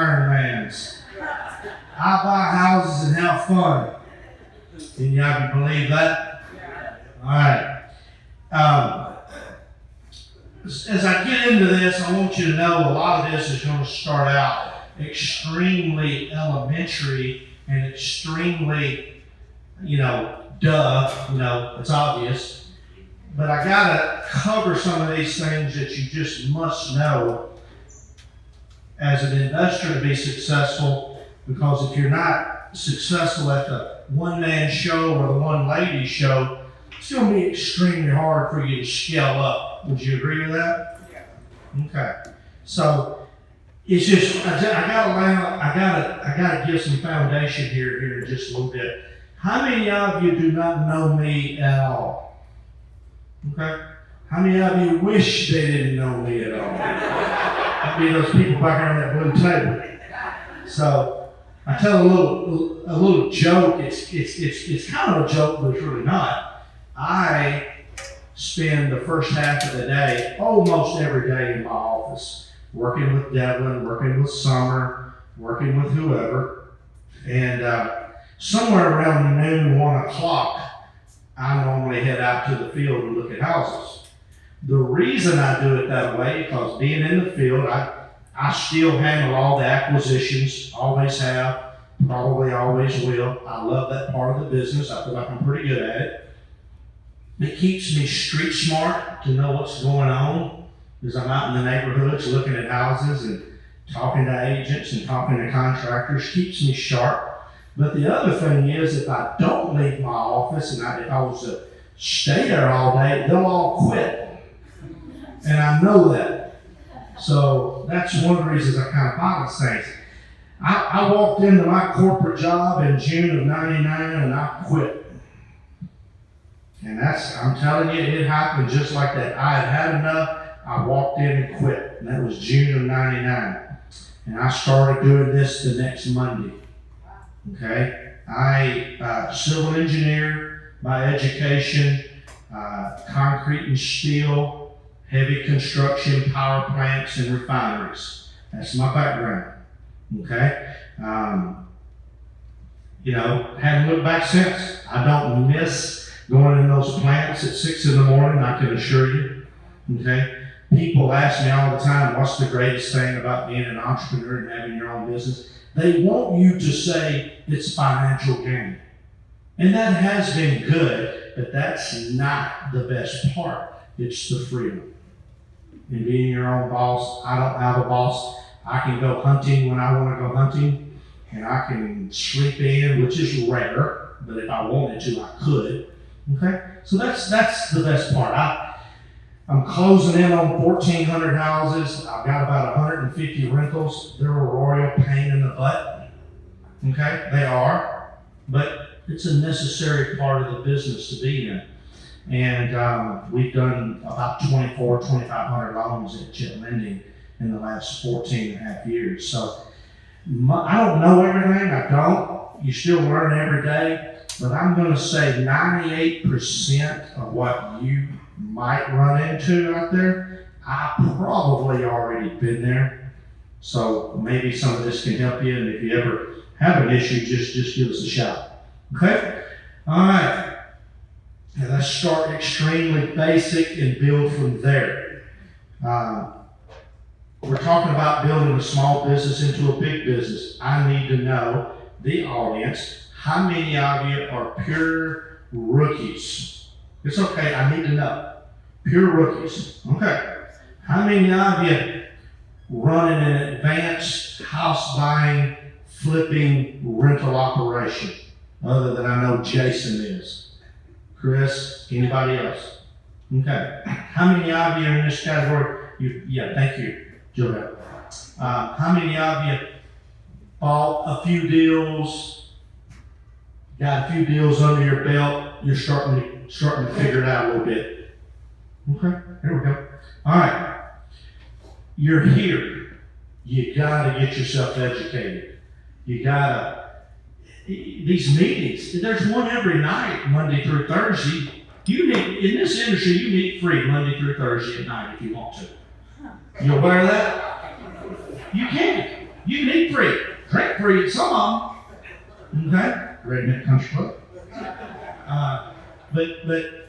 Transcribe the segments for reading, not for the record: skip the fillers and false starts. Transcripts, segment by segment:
Ironmans. I buy houses and have fun. Can y'all believe that? All right. As I get into this, I want you to know a lot of this is going to start out extremely elementary and extremely, it's obvious. But I got to cover some of these things that you just must know as an investor to be successful, because if you're not successful at the one-man show or the one-lady show, it's going to be extremely hard for you to scale up. Would you agree with that? Yeah. Okay. So it's just I gotta give some foundation here in just a little bit. How many of you do not know me at all? Okay. How many of you wish they didn't know me at all? That'd be those people back there on that blue table. So I tell a little joke. It's kind of a joke, but it's really not. I spend the first half of the day, almost every day, in my office, working with Devlin, working with Summer, working with whoever. And somewhere around noon, 1 o'clock, I normally head out to the field and look at houses. The reason I do it that way, because being in the field, I still handle all the acquisitions, always have, probably always will. I love that part of the business. I feel like I'm pretty good at it. It keeps me street smart to know what's going on, because I'm out in the neighborhoods looking at houses and talking to agents and talking to contractors. Keeps me sharp. But the other thing is, if I don't leave my office and if I was to stay there all day, they'll all quit. And I know that. So that's one of the reasons I kind of balance things. I walked into my corporate job in June of '99 and I quit. And I'm telling you, it happened just like that. I had enough. I walked in and quit. And that was June of '99. And I started doing this the next Monday. Okay? I civil engineer by education, concrete and steel, heavy construction, power plants, and refineries. That's my background. Okay? Haven't looked back since. I don't miss going in those plants at 6 in the morning, I can assure you. Okay? People ask me all the time, what's the greatest thing about being an entrepreneur and having your own business? They want you to say it's financial gain. And that has been good, but that's not the best part. It's the freedom. And being your own boss, I don't have a boss. I can go hunting when I want to go hunting, and I can sleep in, which is rare, but if I wanted to, I could. Okay, so that's the best part. I'm closing in on 1,400 houses. I've got about 150 rentals. They're a royal pain in the butt. Okay, they are, but it's a necessary part of the business to be in. And we've done about 2,500 loans at Jet Lending in the last 14 and a half years. So I don't know everything. I don't. You still learn every day. But I'm going to say 98% of what you might run into out there, I've probably already been there. So maybe some of this can help you. And if you ever have an issue, just give us a shout. Okay? All right. Now let's start extremely basic and build from there. We're talking about building a small business into a big business. I need to know, the audience, how many of you are pure rookies? It's okay, I need to know. Pure rookies. Okay. How many of you running an advanced house buying, flipping, rental operation? Other than I know Jason is. Chris, anybody else? Okay. How many of you are in this category? Thank you, Joel. How many of you bought a few deals, got a few deals under your belt? You're starting to figure it out a little bit. Okay, here we go. All right. You're here. You gotta get yourself educated. You gotta, these meetings, there's one every night, Monday through Thursday. You need, in this industry, you need free Monday through Thursday at night if you want to. You aware of that? You can. You can eat free, drink free, some of them. Okay? Redneck Country Club. But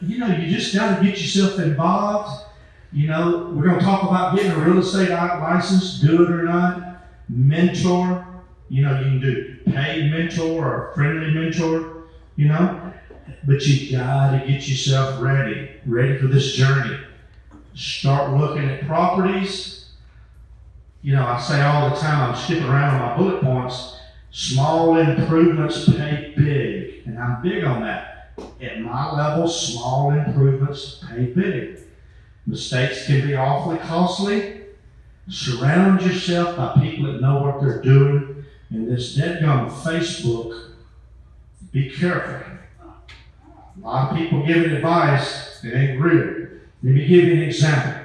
you know, you just got to get yourself involved. You know, we're going to talk about getting a real estate license, do it or not. Mentor. You know, you can do paid mentor or friendly mentor, you know. But you got to get yourself ready for this journey. Start looking at properties. You know, I say all the time, I'm skipping around on my bullet points. Small improvements pay big, and I'm big on that. At my level, small improvements pay big. Mistakes can be awfully costly. Surround yourself by people that know what they're doing. In this deadgum Facebook, be careful. A lot of people giving advice that ain't real. Let me give you an example.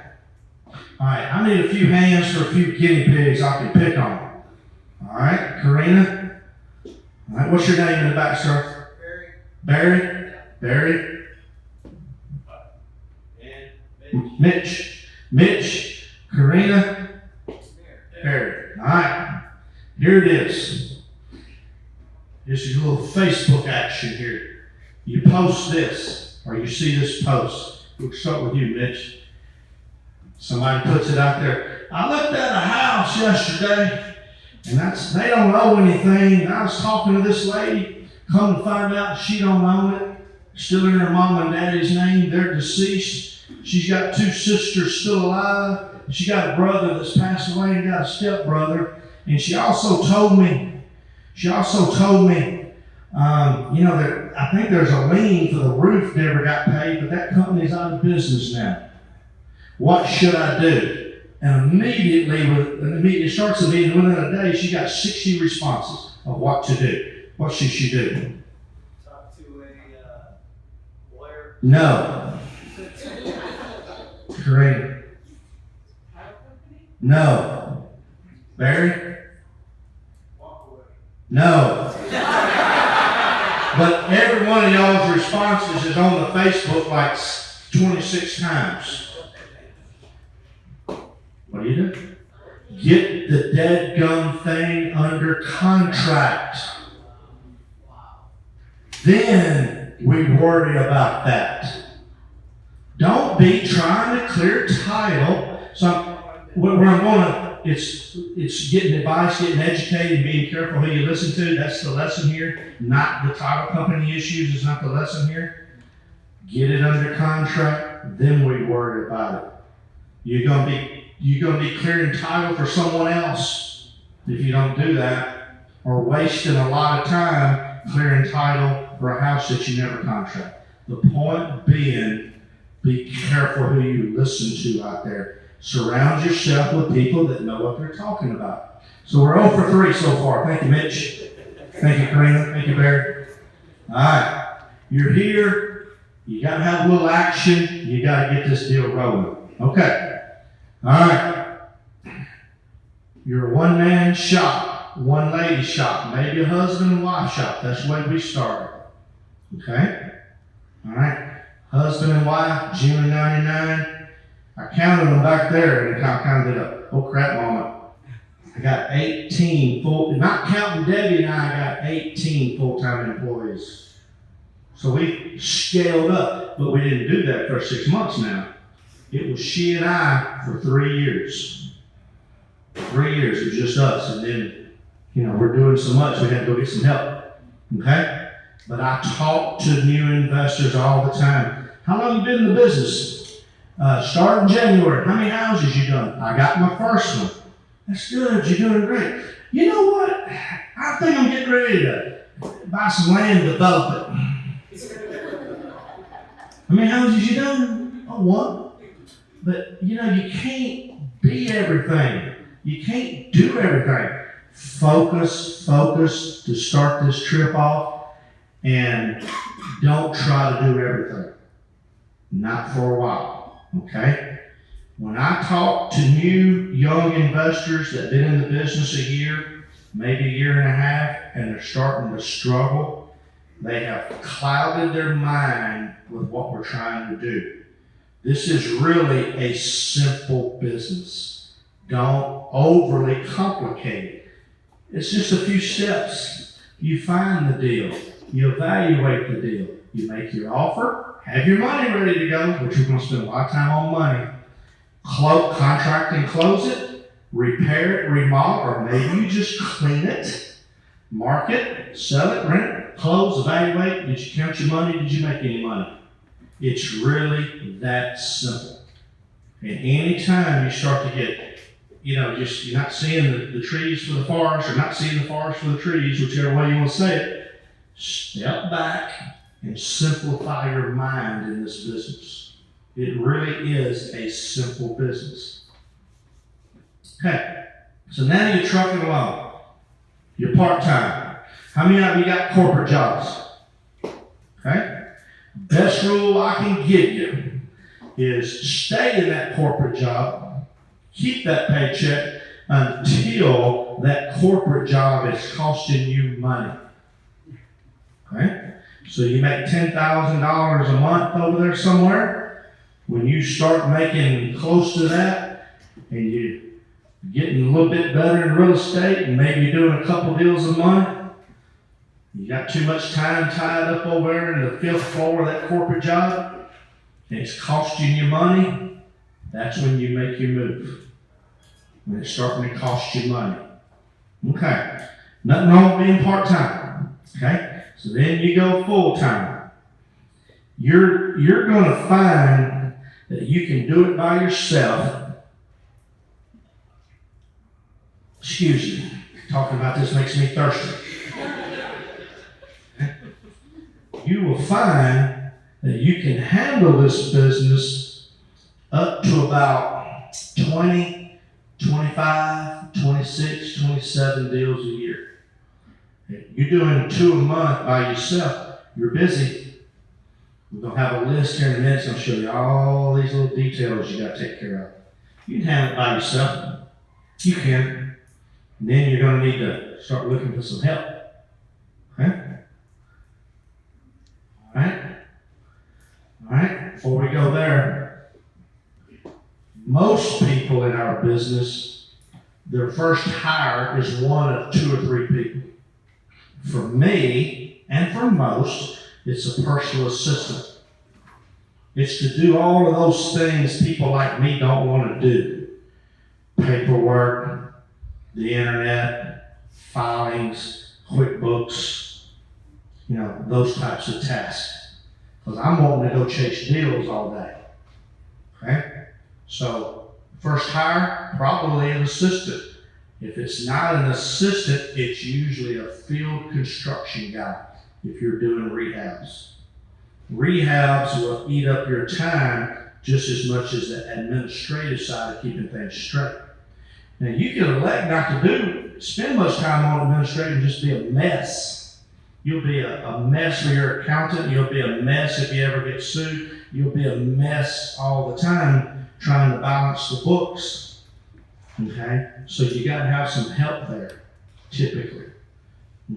All right, I need a few hands for a few guinea pigs I can pick on. All right, Karina. All right, what's your name in the back, sir? Barry. Barry. Mitch. Karina. Barry. All right, here it is. This is a little Facebook action here. You post this, or you see this post. We'll start with you, Mitch. Somebody puts it out there. I looked at a house yesterday, and they don't owe anything. And I was talking to this lady, come to find out she don't own it. Still in her mom and daddy's name. They're deceased. She's got 2 sisters still alive. She got a brother that's passed away and got a stepbrother. And she also told me, you know, that I think there's a lien for the roof never got paid, but that company's out of business now. What should I do? And immediately, it starts a meeting. Within a day, she got 60 responses of what to do. What should she do? Talk to a lawyer. No. Karina. No. Barry? Walk away. No. But every one of y'all's responses is on the Facebook like 26 times. What do you do? Get the deadgum thing under contract. Then we worry about that. Don't be trying to clear title. So where I'm going, it's getting advice, getting educated, being careful who you listen to. That's the lesson here. Not the title company issues is not the lesson here. Get it under contract, then we worry about it. You're gonna be clearing title for someone else if you don't do that, or wasting a lot of time clearing title for a house that you never contract. The point being, be careful who you listen to out there. Surround yourself with people that know what they're talking about. So we're 0 for 3 so far. Thank you, Mitch. Thank you, Karina. Thank you, Barry. All right. You're here. You got to have a little action. You got to get this deal rolling. Okay. All right. You're a one-man shop, one-lady shop, maybe a husband and wife shop. That's the way we started. Okay? All right. Husband and wife, June of 99. I counted them back there and I counted a oh crap moment. I got 18 not counting Debbie and I got 18 full-time employees. So we scaled up, but we didn't do that for 6 months now. It was she and I for 3 years. 3 years, it was just us. And then, you know, we're doing so much, we had to go get some help. Okay? But I talk to new investors all the time. How long have you been in the business? Starting January. How many houses you done? I got my first one. That's good. You're doing great. You know what? I think I'm getting ready to buy some land and develop it. How many houses you done? Oh, one. But, you know, you can't be everything. You can't do everything. Focus to start this trip off, and don't try to do everything. Not for a while. Okay? When I talk to new young investors that have been in the business a year, maybe a year and a half, and they're starting to struggle, they have clouded their mind with what we're trying to do. This is really a simple business. Don't overly complicate it. It's just a few steps. You find the deal. You evaluate the deal. You make your offer. Have your money ready to go, which we're going to spend a lot of time on money. Contract and close it. Repair it, remodel, or maybe you just clean it. Mark it, sell it, rent it, close, evaluate. Did you count your money? Did you make any money? It's really that simple. And anytime you start to get, you're not seeing the trees for the forest, or not seeing the forest for the trees, whichever way you want to say it, step back and simplify your mind in this business. It really is a simple business. Okay, so now you're trucking along. You're part-time. How many of you got corporate jobs? Okay? Best rule I can give you is stay in that corporate job, keep that paycheck until that corporate job is costing you money. Okay? So you make $10,000 a month over there somewhere. When you start making close to that, and you're getting a little bit better in real estate, and maybe you're doing a couple deals a month, you got too much time tied up over there in the 5th floor of that corporate job, and it's costing you money, that's when you make your move. When it's starting to cost you money. Okay. Nothing wrong with being part-time. Okay? So then you go full-time. You're going to find that you can do it by yourself. Excuse me. Talking about this makes me thirsty. You will find that you can handle this business up to about 20, 25, 26, 27 deals a year. You're doing 2 a month by yourself. You're busy. We're going to have a list here in a minute. It's going to show you all these little details you got to take care of. You can handle it by yourself. You can. And then you're going to need to start looking for some help. Okay? All right? All right? Before we go there, most people in our business, their first hire is one of 2 or 3 people. For me, and for most, it's a personal assistant. It's to do all of those things people like me don't want to do. Paperwork, the internet, filings, QuickBooks, those types of tasks. Because I'm wanting to go chase deals all day. Okay? So, first hire, probably an assistant. If it's not an assistant, it's usually a field construction guy if you're doing rehabs. Rehabs will eat up your time just as much as the administrative side of keeping things straight. Now, you can elect not to spend much time on administrative and just be a mess. You'll be a mess for your accountant. You'll be a mess if you ever get sued. You'll be a mess all the time trying to balance the books. Okay? So you got to have some help there, typically.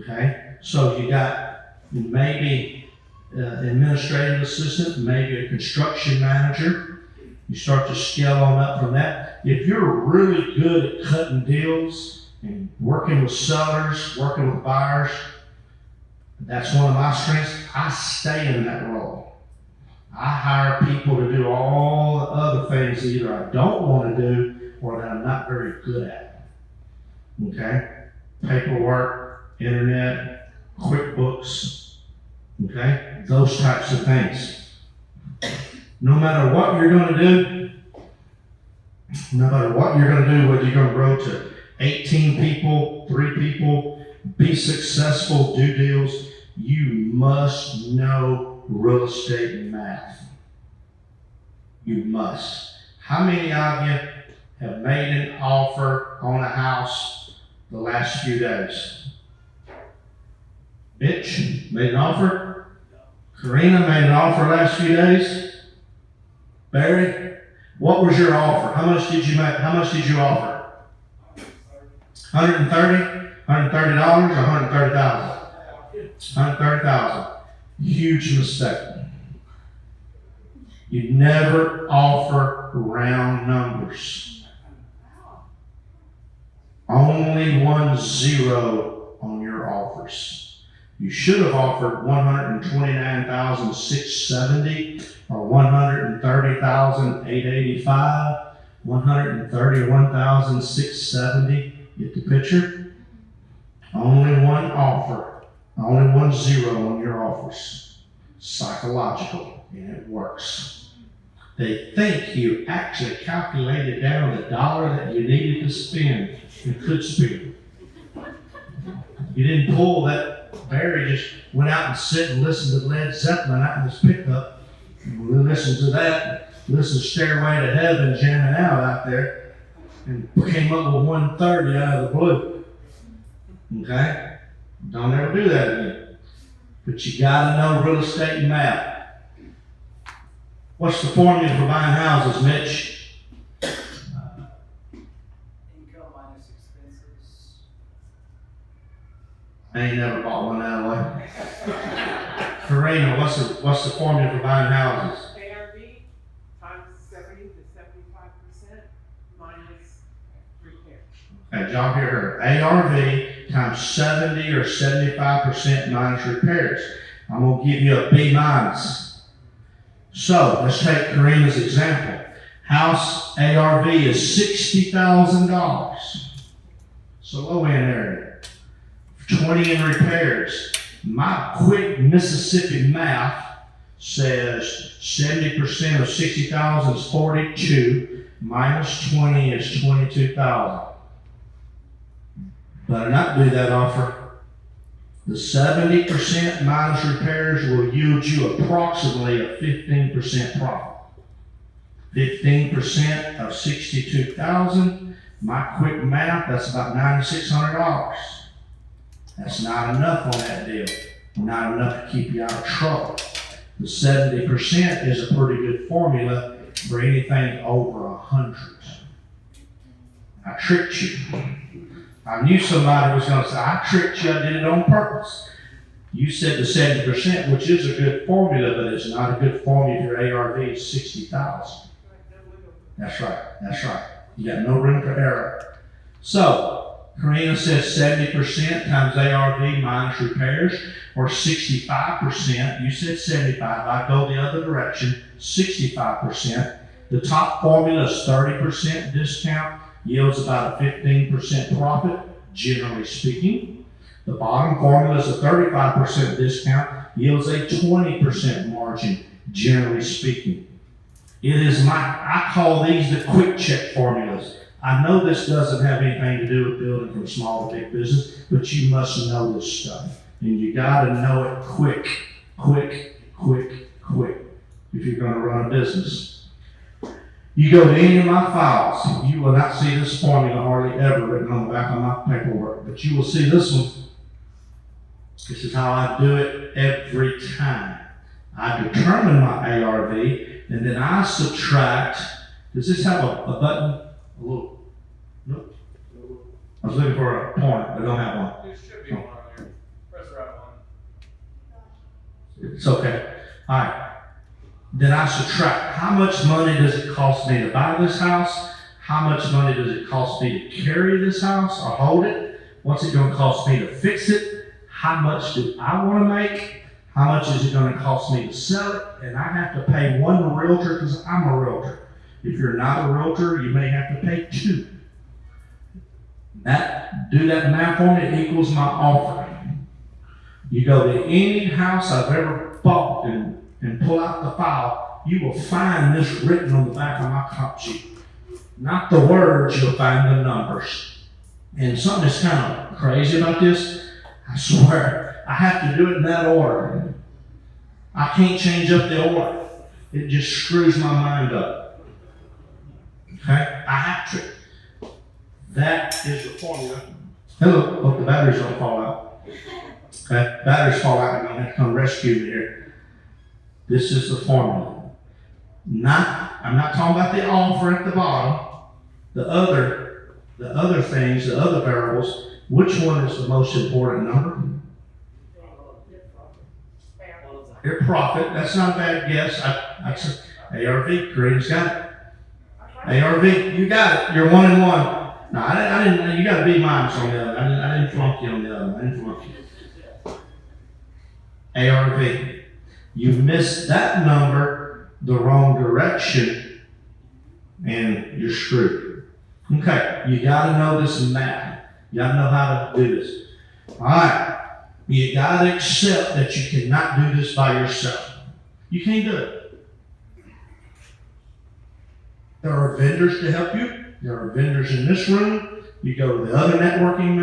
Okay? So you got maybe administrative assistant, maybe a construction manager. You start to scale on up from that. If you're really good at cutting deals and working with sellers, working with buyers, that's one of my strengths. I stay in that role. I hire people to do all the other things that either I don't want to do or that I'm not very good at. Okay? Paperwork, internet, QuickBooks, okay? Those types of things. No matter what you're going to do, whether you're going to grow to 18 people, 3 people, be successful, do deals, you must know real estate math. You must. How many of you have made an offer on a house the last few days? Mitch made an offer. Karina made an offer last few days. Barry, what was your offer? How much did you make? How much did you offer? $130? $130 or $130,000? $130,000. Huge mistake. You never offer round numbers. Only 1-0 on your offers. You should have offered 129,670 or 130,885, 131,670. Get the picture? Only one offer. Only 1-0 on your offers. Psychological, and it works. They think you actually calculated down the dollar that you needed to spend and could spend. You didn't pull that. Barry just went out and sit and listened to Led Zeppelin out in his pickup. We listened to that, listened to Stairway to Heaven jamming out there, and came up with 130 out of the blue. Okay? Don't ever do that again. But you gotta know real estate math. What's the formula for buying houses, Mitch? Income minus expenses. I ain't never bought one that way. Karina, what's the formula for buying houses? ARV times 70 to 75% minus repair. Okay, y'all hear her. ARV times 70 or 75% minus repairs. I'm going to give you a B minus. So let's take Karina's example. House ARV is $60,000. So low end area. 20 in repairs. My quick Mississippi math says 70% of 60,000 is 42, minus 20 is 22,000. Better not do that offer. The 70% minus repairs will yield you approximately a 15% profit. 15% of 62,000, my quick math, that's about $9,600. That's not enough on that deal. Not enough to keep you out of trouble. The 70% is a pretty good formula for anything over 100. I tricked you. I knew somebody was going to say, I tricked you, I did it on purpose. You said the 70%, which is a good formula, but it's not a good formula if your ARV is 60,000. That's right, that's right. You got no room for error. So, Karina says 70% times ARV minus repairs, or 65%. You said 75, I go the other direction, 65%. The top formula is 30% discount. Yields about a 15% profit, generally speaking. The bottom formula is a 35% discount, yields a 20% margin, generally speaking. It is I call these the quick check formulas. I know this doesn't have anything to do with building from small to big business, but you must know this stuff. And you gotta know it quick, if you're gonna run a business. You go to any of my files, you will not see this formula hardly ever written on the back of my paperwork, but you will see this one. This is how I do it every time. I determine my ARV, and then I subtract. Does this have a button? A little? Nope. I was looking for a pointer, but I don't have one. There should be one on there. Press the right one. It's okay. All right. Then I subtract. How much money does it cost me to buy this house? How much money does it cost me to carry this house or hold it? What's it going to cost me to fix it? How much do I want to make? How much is it going to cost me to sell it? And I have to pay one realtor because I'm a realtor. If you're not a realtor, you may have to pay two. Do that math for me, it equals my offer. You go to any house I've ever bought and pull out the file, you will find this written on the back of my comp sheet. Not the words, you'll find the numbers. And something that's kind of crazy about this, I swear, I have to do it in that order. I can't change up the order. It just screws my mind up. Okay? I have to. That is the formula. Hello, hope the batteries don't fall out. Okay? Batteries fall out, you're going to have to come rescue me here. This is the formula. I'm not talking about the offer at the bottom. The other things, the other variables, which one is the most important number? Your profit. That's not a bad guess. That's ARV. Karina's got it. ARV, you got it. You're 1 and 1. No, I didn't, you got a B minus on the other. I didn't flunk you on the other. I didn't flunk you. ARV. You missed that number the wrong direction and you're screwed. Okay, you gotta know this math. You gotta know how to do this. Alright, you gotta accept that you cannot do this by yourself. You can't do it. There are vendors to help you. There are vendors in this room. You go to the other networking,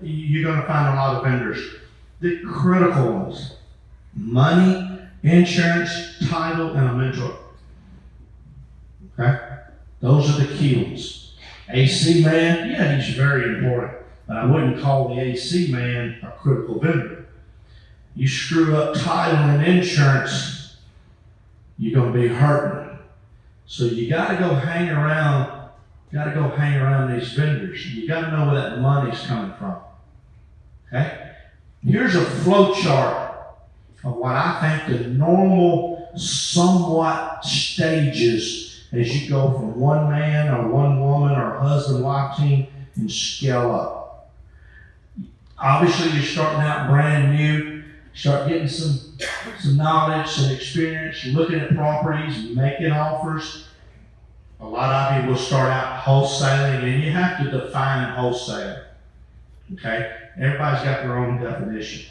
you're gonna find a lot of vendors. The critical ones: money, insurance, title, and a mentor. Okay? Those are the key ones. AC man, yeah, he's very important, but I wouldn't call the AC man a critical vendor. You screw up title and insurance, you're gonna be hurting. So you gotta go hang around, these vendors. You gotta know where that money's coming from. Okay? Here's a flow chart of what I think the normal, somewhat stages as you go from one man or one woman or husband-wife team and scale up. Obviously, you're starting out brand new, start getting some knowledge, some experience, looking at properties, making offers. A lot of you will start out wholesaling, and you have to define wholesaling. Okay? Everybody's got their own definition.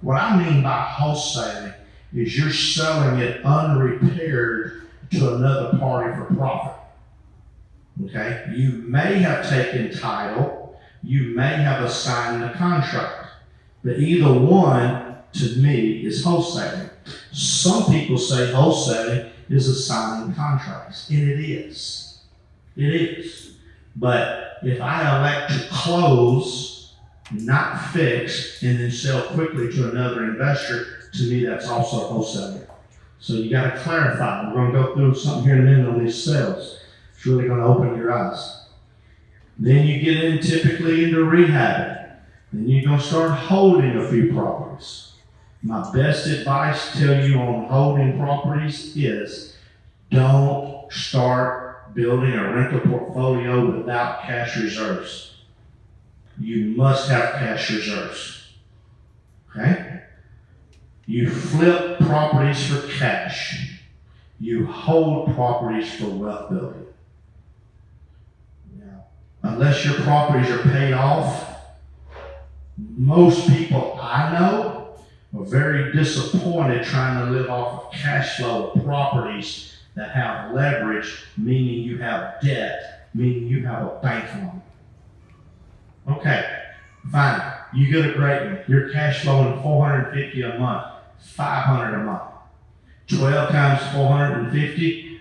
What I mean by wholesaling is you're selling it unrepaired to another party for profit. Okay? You may have taken title, you may have assigned the contract, but either one, to me, is wholesaling. Some people say wholesaling is assigning contracts, and it is. It is. But if I elect to close, not fix, and then sell quickly to another investor, to me that's also wholesaling. So you got to clarify. We're going to go through something here in a minute on these sales. It's really going to open your eyes. Then you get in typically into rehabbing. Then you're going to start holding a few properties. My best advice to tell you on holding properties is don't start building a rental portfolio without cash reserves. You must have cash reserves. Okay? You flip properties for cash. You hold properties for wealth building. Now, unless your properties are paid off, most people I know are very disappointed trying to live off of cash flow of properties that have leverage, meaning you have debt, meaning you have a bank loan. Okay, fine. You get a great one. You're cash flowing $450 a month, $500 a month. 12 times 450,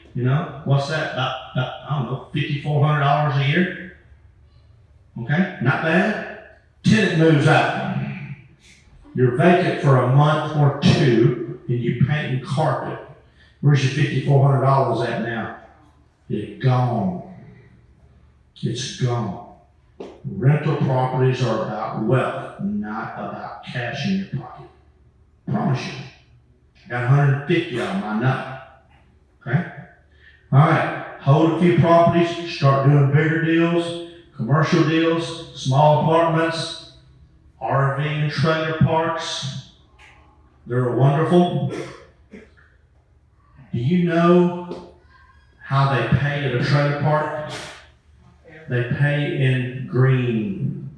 what's that? About I don't know, $5,400 a year? Okay, not bad. Tenant moves out. You're vacant for a month or two, and you paint and carpet. Where's your $5,400 at now? It's gone. It's gone. Rental properties are about wealth, not about cash in your pocket. Promise you. I got 150 of them, I know. Okay? All right. Hold a few properties, start doing bigger deals, commercial deals, small apartments, RV and trailer parks. They're wonderful. Do you know how they pay at a trailer park? They pay in green.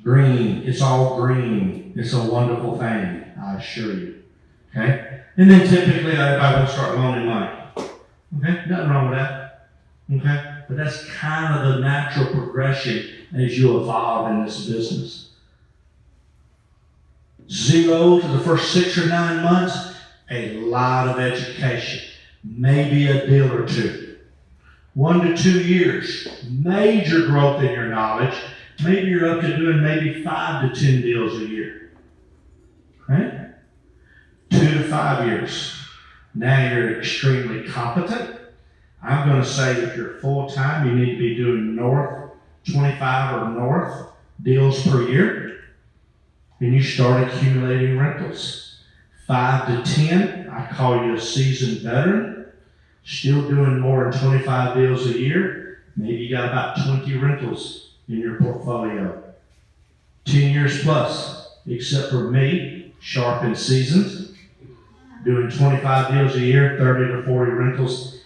Green. It's all green. It's a wonderful thing, I assure you. Okay? And then typically everybody will start loaning money. Okay? Nothing wrong with that. Okay? But that's kind of the natural progression as you evolve in this business. 0 to the first 6 or 9 months, a lot of education. Maybe a deal or two. 1 to 2 years, major growth in your knowledge. Maybe you're up to doing maybe 5 to 10 deals a year. Right? 2 to 5 years. Now you're extremely competent. I'm going to say if you're full-time, you need to be doing 25 or north deals per year. And you start accumulating rentals. 5 to 10, I call you a seasoned veteran. Still doing more than 25 deals a year. Maybe you got about 20 rentals in your portfolio. 10 years plus, except for me, sharp and seasoned, doing 25 deals a year, 30 to 40 rentals.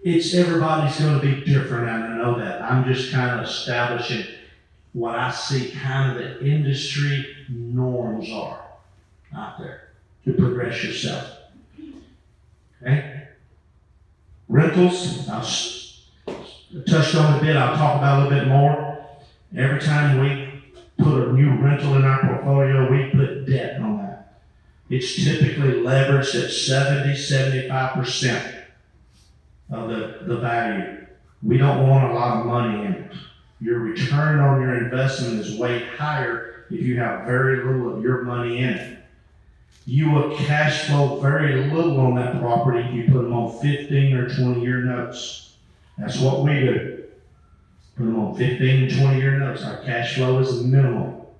Everybody's going to be different, and I know that. I'm just kind of establishing what I see kind of the industry norms are out there to progress yourself. Okay? Rentals, I touched on a bit, I'll talk about a little bit more. Every time we put a new rental in our portfolio, we put debt on that. It's typically leveraged at 70-75% of the value. We don't want a lot of money in it. Your return on your investment is way higher if you have very little of your money in it. You will cash flow very little on that property if you put them on 15 or 20-year notes. That's what we do. Put them on 15 and 20-year notes. Our cash flow is minimal.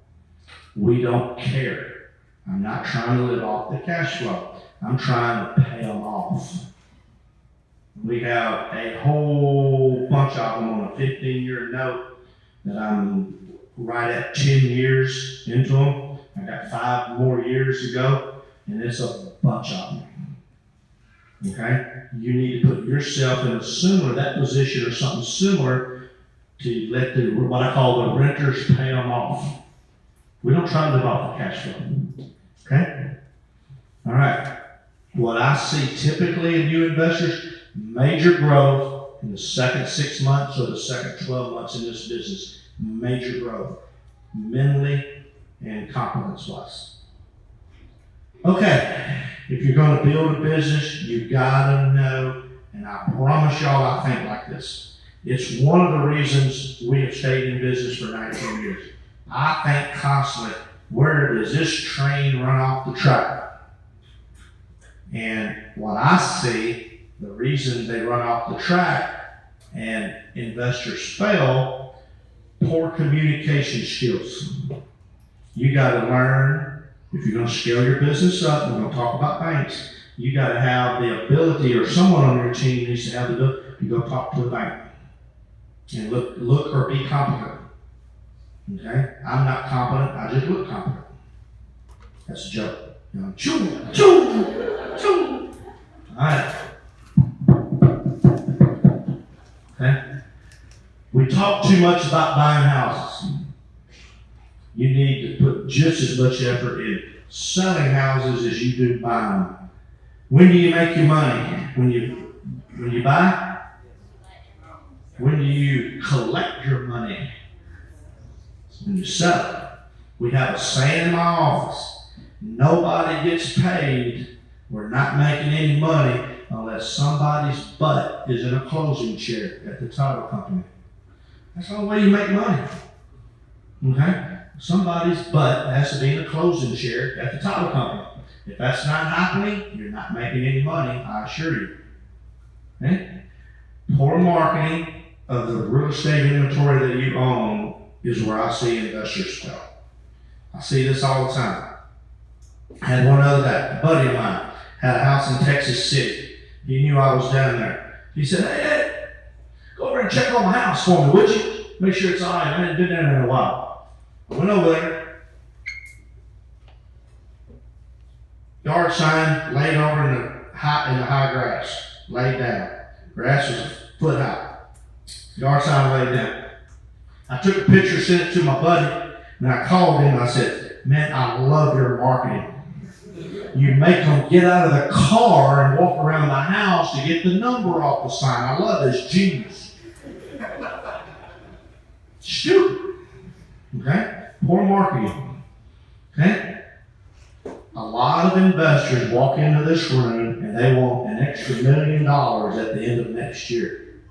We don't care. I'm not trying to live off the cash flow. I'm trying to pay them off. We have a whole bunch of them on a 15-year note that I'm right at 10 years into them. I got 5 more years to go, and it's a bunch of them. Okay? You need to put yourself in that position or something similar to let what I call the renters pay them off. We don't try to live off the cash flow. Okay? All right. What I see typically in new investors, major growth in the second 6 months or the second 12 months in this business. Major growth, mentally and competence-wise. Okay, if you're going to build a business, you've got to know, and I promise y'all I think like this. It's one of the reasons we have stayed in business for 19 years. I think constantly, where does this train run off the track? And what I see, the reason they run off the track and investors fail, poor communication skills. You got to learn, if you're going to scale your business up, we're going to talk about banks, you got to have the ability, or someone on your team needs to have the ability to go talk to the bank and look or be competent. Okay? I'm not competent, I just look competent. That's a joke. You know, choo, choo, choo. All right. Okay? We talk too much about buying houses. You need to put just as much effort in selling houses as you do buying them. When do you make your money? When you buy? When do you collect your money? When you sell it. We have a saying in my office, nobody gets paid, we're not making any money unless somebody's butt is in a closing chair at the title company. That's the only way you make money. Okay? Somebody's butt has to be in a closing chair at the title company. If that's not happening, you're not making any money, I assure you. Okay? Poor marketing of the real estate inventory that you own is where I see investors fail. I see this all the time. I had one other day, a buddy of mine had a house in Texas City. He knew I was down there. He said, hey, go over and check on my house for me, would you? Make sure it's all right. I hadn't been down there in a while. I went over there. Yard sign laid over in the high grass, laid down. Grass was a foot high. Yard sign laid down. I took a picture, sent it to my buddy, and I called him and I said, man, I love your marketing. You make them get out of the car and walk around the house to get the number off the sign. I love this, genius. Stupid. Okay? Poor marketing. Okay? A lot of investors walk into this room and they want an extra $1 million at the end of next year.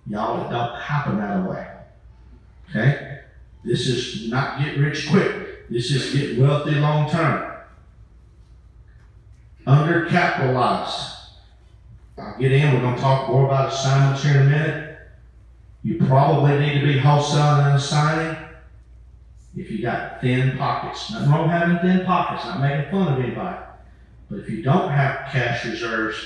Y'all, it don't happen that way. Okay? This is not get rich quick. This is get wealthy long term. Undercapitalized. I'll get in. We're going to talk more about assignments here in a minute. You probably need to be wholesaling and assigning if you got thin pockets. Nothing wrong with having thin pockets. Not making fun of anybody. But if you don't have cash reserves,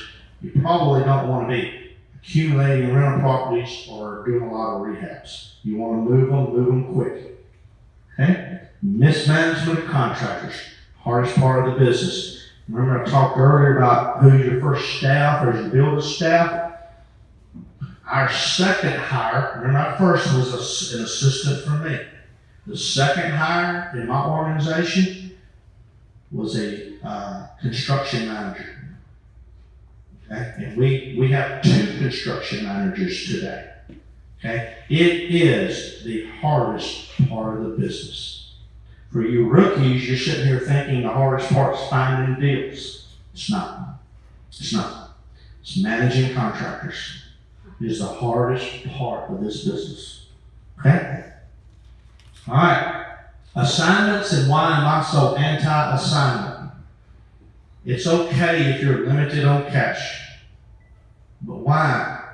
you probably don't want to be a accumulating rental properties or doing a lot of rehabs. You want to move them quick. Okay? Mismanagement of contractors, hardest part of the business. Remember I talked earlier about who's your first staff or your builder staff? Our second hire, remember our first was an assistant for me. The second hire in my organization was a construction manager. Okay? And we have 2 construction managers today. Okay? It is the hardest part of the business. For you rookies, you're sitting here thinking the hardest part is finding deals. It's not. It's not. It's managing contractors. It is the hardest part of this business. Okay? All right. Assignments and why am I so anti-assignment? It's okay if you're limited on cash. But why?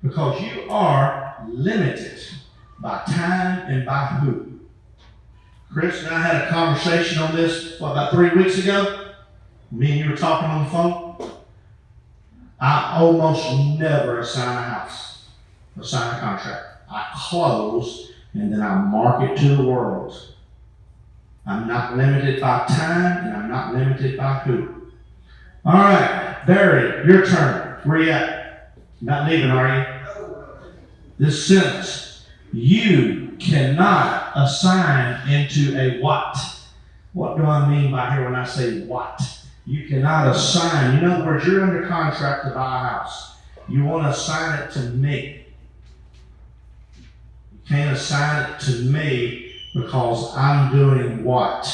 Because you are limited by time and by who. Chris and I had a conversation on this, about 3 weeks ago? Me and you were talking on the phone? I almost never assign a house, assign a contract. I close and then I market to the world. I'm not limited by time and I'm not limited by who. All right, Barry, your turn. Where you at? Not leaving, are you? This sentence, you cannot assign into a what? What do I mean by here when I say what? You cannot assign. In other words, you're under contract to buy a house. You want to assign it to me. You can't assign it to me because I'm doing what?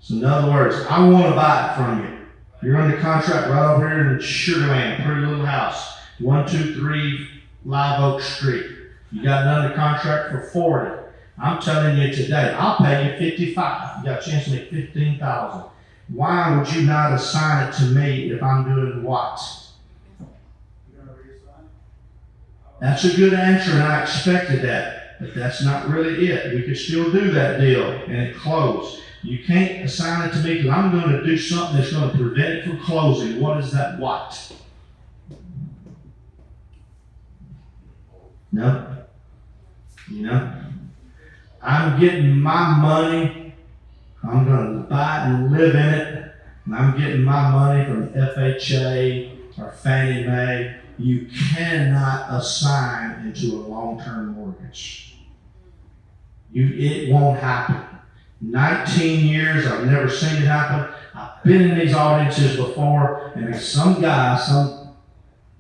So in other words, I want to buy it from you. You're under contract right over here in Sugar Land, pretty little house, 123 Live Oak Street. You got it under contract for 40. I'm telling you today, I'll pay you 55. You got a chance to make 15,000. Why would you not assign it to me if I'm doing what? That's a good answer, and I expected that. But that's not really it. We could still do that deal, and it closed. You can't assign it to me because I'm going to do something that's going to prevent it from closing. What is that what? No? You know? I'm getting my money. I'm going to buy it and live in it. And I'm getting my money from FHA or Fannie Mae. You cannot assign into a long-term mortgage. It won't happen. 19 years, I've never seen it happen. I've been in these audiences before, and there's some guy, some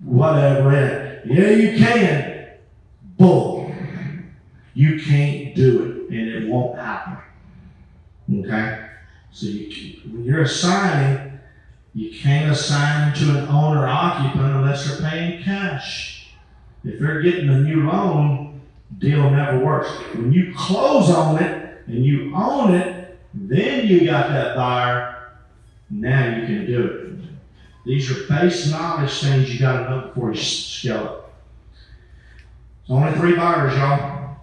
whatever, and yeah, you can. Bull. You can't do it, and it won't happen. Okay? So when you're assigning, you can't assign to an owner-occupant unless they're paying cash. If they're getting a new loan, deal never works. When you close on it and you own it, then you got that buyer. Now you can do it. These are base knowledge things you got to know before you scale it. There's only 3 buyers, y'all.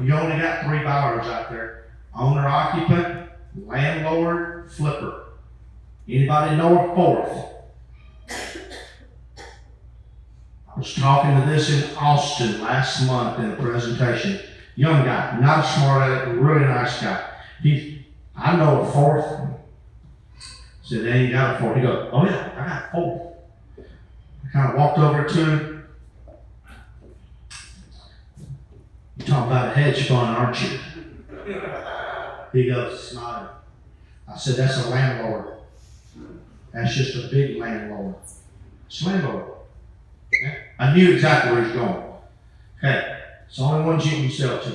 You only got 3 buyers out there. Owner-occupant, landlord, flipper. Anybody know a 4th? I was talking to this in Austin last month in a presentation. Young guy, not a smart aleck, really nice guy. I know a 4th. I said, hey, you got a 4th? He goes, oh yeah, I got a 4th. I kind of walked over to him. You're talking about a hedge fund, aren't you? He goes, smiling. I said, that's a landlord. That's just a big landlord. It's a landlord. Okay? I knew exactly where he's going. Okay. It's the only ones you can sell to.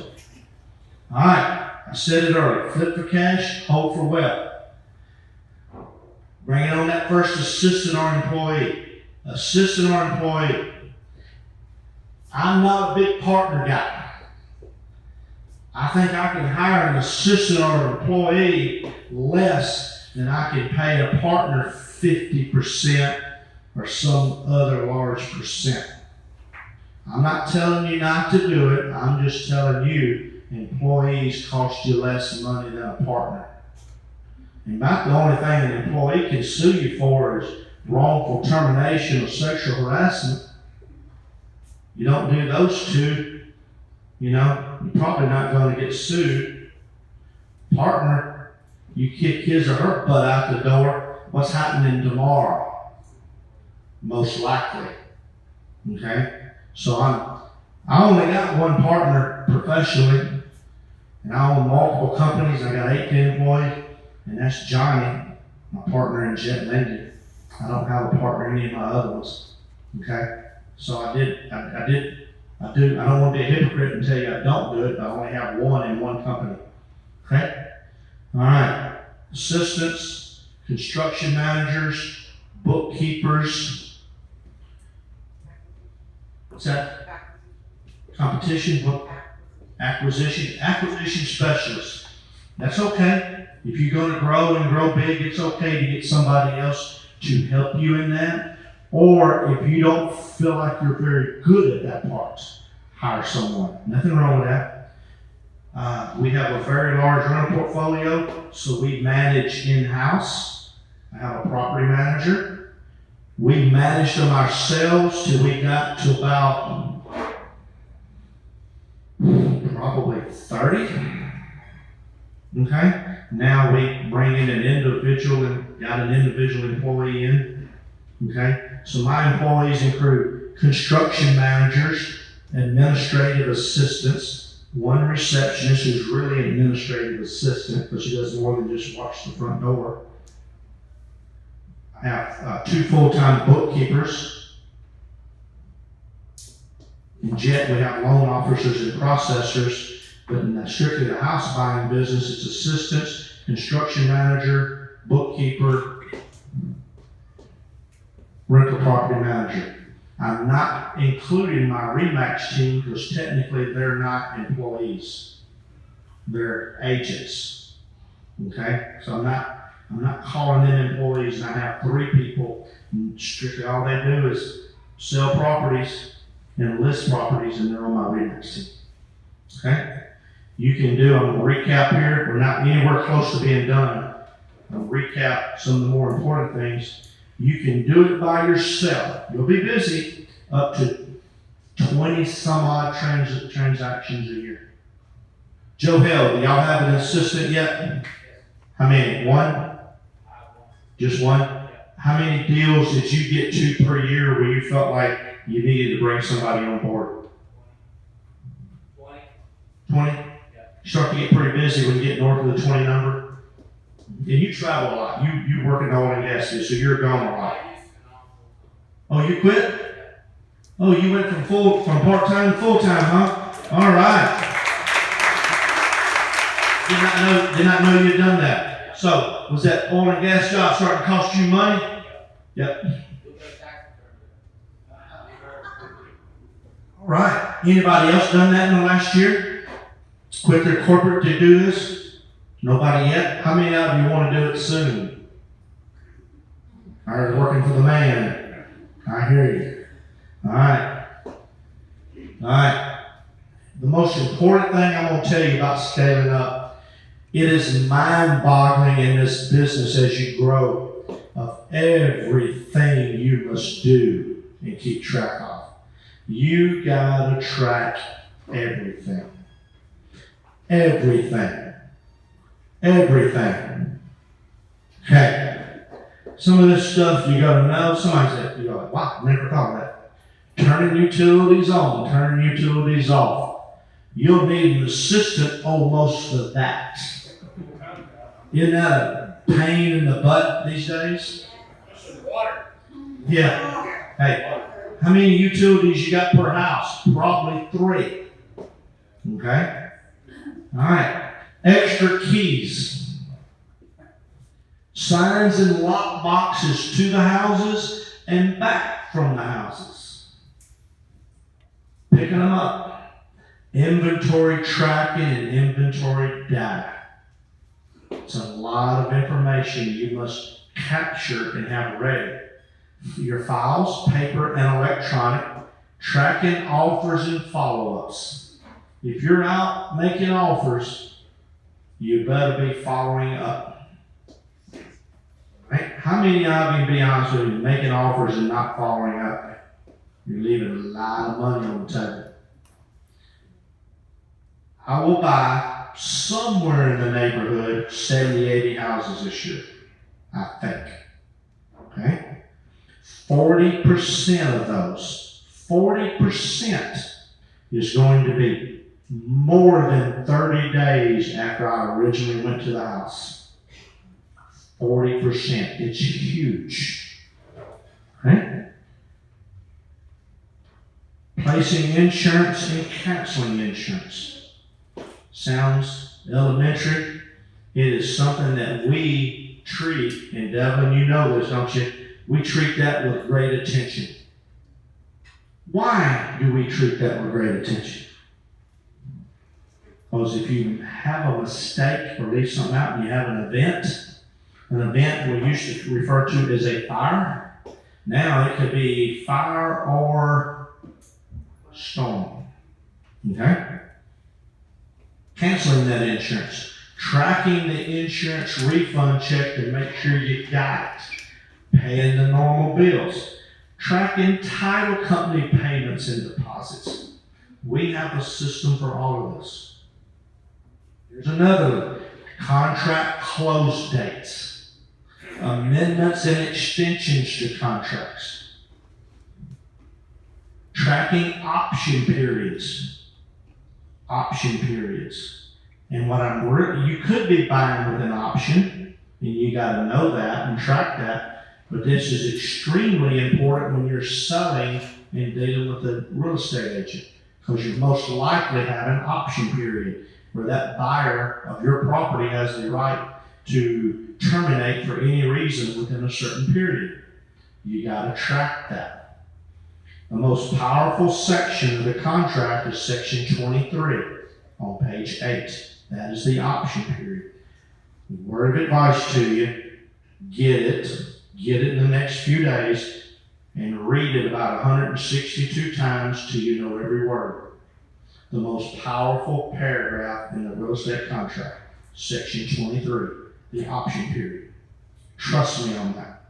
All right. I said it earlier. Flip for cash, hold for wealth. Bring it on that first assistant or employee. Assistant or employee. I'm not a big partner guy. I think I can hire an assistant or employee less than I can pay a partner 50% or some other large percent. I'm not telling you not to do it. I'm just telling you employees cost you less money than a partner. And about the only thing an employee can sue you for is wrongful termination or sexual harassment, you don't do those two, you're probably not going to get sued. Partner, you kick his or her butt out the door, what's happening tomorrow? Most likely. Okay? So I only got one partner professionally, and I own multiple companies. I got 18 employees, and that's Johnny, my partner in Jet Lending. I don't have a partner in any of my other ones. Okay? So I don't want to be a hypocrite and tell you I don't do it, but I only have one in one company. Okay? All right. Assistants, construction managers, bookkeepers. What's that? Competition, book, acquisition specialist. That's okay. If you're going to grow and grow big, it's okay to get somebody else to help you in that. Or if you don't feel like you're very good at that part, hire someone. Nothing wrong with that. We have a very large rental portfolio, so we manage in-house. I have a property manager. We managed them ourselves till we got to about probably 30. Okay? Now we bring in an individual and got an individual employee in. Okay? So my employees include construction managers, administrative assistants, one receptionist who's really an administrative assistant, but she does more than just watch the front door. I have 2 full-time bookkeepers. In Jet, we have loan officers and processors, but in strictly the house buying business, it's assistants, construction manager, bookkeeper, rental property manager. I'm not including my Remax team because technically they're not employees. They're agents. Okay? So I'm not calling them employees, and I have 3 people, and strictly all they do is sell properties and list properties, and they're on my Remax team. Okay? I'm going to recap here. We're not anywhere close to being done. I'll recap some of the more important things. You can do it by yourself. You'll be busy up to 20 some odd transactions a year. Joe Hill, do y'all have an assistant yet? How many? 1? Just 1? How many deals did you get to per year where you felt like you needed to bring somebody on board? 20? You start to get pretty busy when you get north of the 20 number. And you travel a lot. You work in the oil and gas field, so you're gone a lot. Oh, you quit? Oh, you went from part-time to full-time, huh? All right. Did not know you'd done that. So, was that oil and gas job starting to cost you money? Yep. All right. Anybody else done that in the last year? Quit their corporate to do this? Nobody yet? How many of you want to do it soon? Tired of working for the man. I hear you. All right. The most important thing I'm going to tell you about scaling up, it is mind-boggling in this business as you grow of everything you must do and keep track of. You got to track everything. Everything. Okay. Some of this stuff you gotta know. Somebody said, you go, wow, never thought of that. Turning utilities on, turning utilities off. You'll need an assistant almost for that. Isn't that a pain in the butt these days? Water. Yeah. Hey, how many utilities you got per house? Probably 3. Okay? All right. Extra keys, signs and lock boxes to the houses and back from the houses. Picking them up. Inventory tracking and inventory data. It's a lot of information you must capture and have ready. Your files, paper and electronic, tracking offers and follow-ups. If you're out making offers, you better be following up. Right? How many of you, to be honest with you, making offers and not following up? You're leaving a lot of money on the table. I will buy somewhere in the neighborhood 70, 80 houses this year, I think. Okay? 40% of those, 40% is going to be more than 30 days after I originally went to the house. 40%. It's huge. Okay? Placing insurance and canceling insurance. Sounds elementary. It is something that we treat, and Devin, you know this, don't you? We treat that with great attention. Why do we treat that with great attention? Because if you have a mistake or leave something out and you have an event we used to refer to as a fire, now it could be fire or storm. Okay? Canceling that insurance. Tracking the insurance refund check to make sure you got it. Paying the normal bills. Tracking title company payments and deposits. We have a system for all of this. Here's another one. Contract close dates. Amendments and extensions to contracts. Tracking option periods. And what you could be buying with an option, and you got to know that and track that, but this is extremely important when you're selling and dealing with a real estate agent, because you most likely have an option period where that buyer of your property has the right to terminate for any reason within a certain period. You got to track that. The most powerful section of the contract is section 23 on page 8. That is the option period. Word of advice to you, get it in the next few days, and read it about 162 times till you know every word. The most powerful paragraph in the real estate contract, section 23, the option period. Trust me on that.